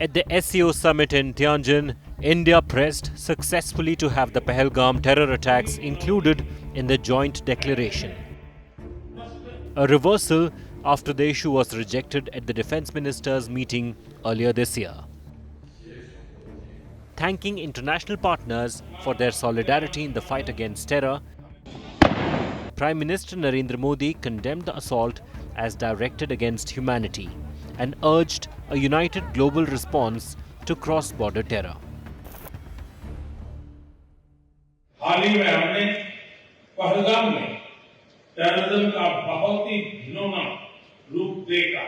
At the SCO summit in Tianjin, India pressed successfully to have the Pahalgam terror attacks included in the joint declaration. A reversal after the issue was rejected at the defense ministers' meeting earlier this year. Thanking international partners for their solidarity in the fight against terror, Prime Minister Narendra Modi condemned the assault as directed against humanity and urged a united global response to cross-border terror. हाल ही में हमने पहलगाम में terrorism का बहुत ही घिनौना रूप देखा।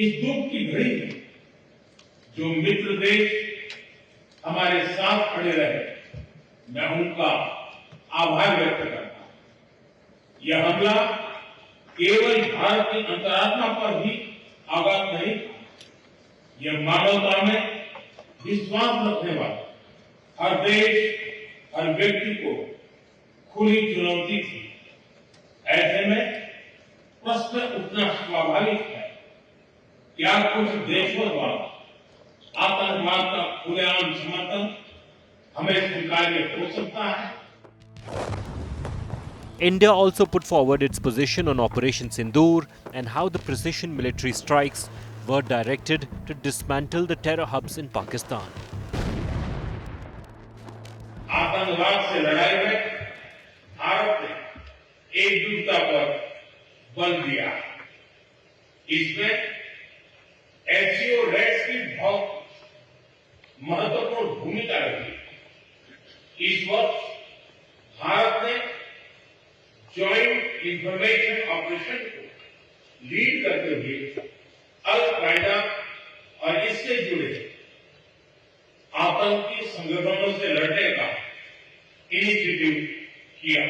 इस दुख की घड़ी में जो मित्र देश हमारे साथ खड़े रहे, मैं उनका आभार व्यक्त करता हूं। यह हमला केवल भारत की अंतरात्मा पर ही आघात नहीं था, यह मानवता में विश्वास रखने वाले हर देश, हर व्यक्ति को खुली चुनौती थी। ऐसे में प्रश्न उठना स्वाभाविक है, क्या कुछ देशों द्वारा आतंकवाद का खुलेआम समर्थन हमें स्वीकार्य हो सकता है? India also put forward its position on Operation Sindoor and how the precision military strikes were directed to dismantle the terror hubs in Pakistan. आतंकवाद से लड़ाई में भारत ने एकजुटता पर बल दिया। इसमें एससीओ रेड्स की बहुत महत्वपूर्ण भूमिका रही। इस वर्ष भारत ने जॉइंट इंफॉर्मेशन ऑपरेशन को लीड करते हुए अल कायदा और इससे जुड़े आतंकी संगठनों से लड़ने का इनिशिएटिव किया।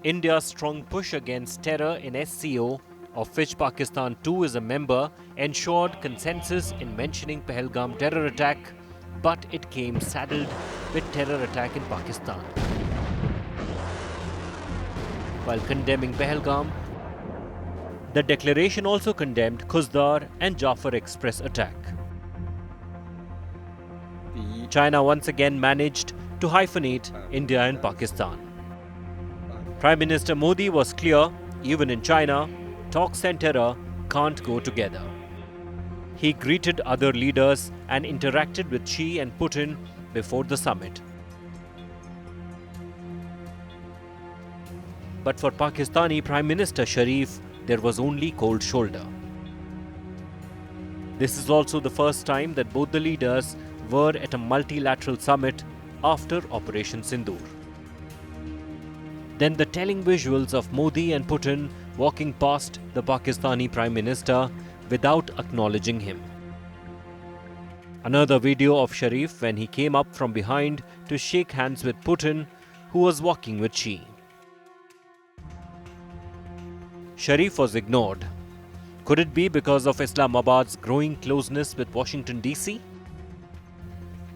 India's strong push against terror in SCO, of which Pakistan too is a member, ensured consensus in mentioning Pahalgam terror attack, but it came saddled with terror attack in Pakistan. While condemning Pahalgam, the declaration also condemned Khuzdar and Jafar Express attack. China once again managed to hyphenate India and Pakistan. Prime Minister Modi was clear, even in China, talks and terror can't go together. He greeted other leaders and interacted with Xi and Putin before the summit. But for Pakistani Prime Minister Sharif, there was only cold shoulder. This is also the first time that both the leaders were at a multilateral summit after Operation Sindoor. Then the telling visuals of Modi and Putin walking past the Pakistani Prime Minister without acknowledging him. Another video of Sharif when he came up from behind to shake hands with Putin, who was walking with Xi. Sharif was ignored. Could it be because of Islamabad's growing closeness with Washington DC?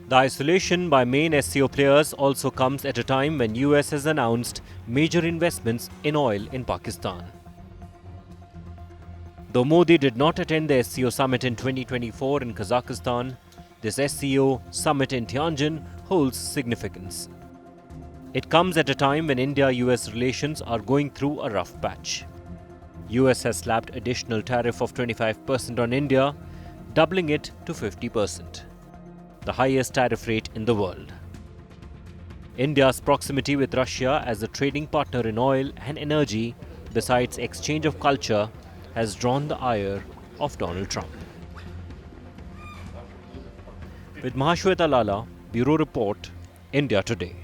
The isolation by main SCO players also comes at a time when US has announced major investments in oil in Pakistan. Though Modi did not attend the SCO summit in 2024 in Kazakhstan, this SCO summit in Tianjin holds significance. It comes at a time when India-US relations are going through a rough patch. US has slapped additional tariff of 25% on India, doubling it to 50%. The highest tariff rate in the world. India's proximity with Russia as a trading partner in oil and energy, besides exchange of culture, has drawn the ire of Donald Trump. With Mahashweta Lala, Bureau Report, India Today.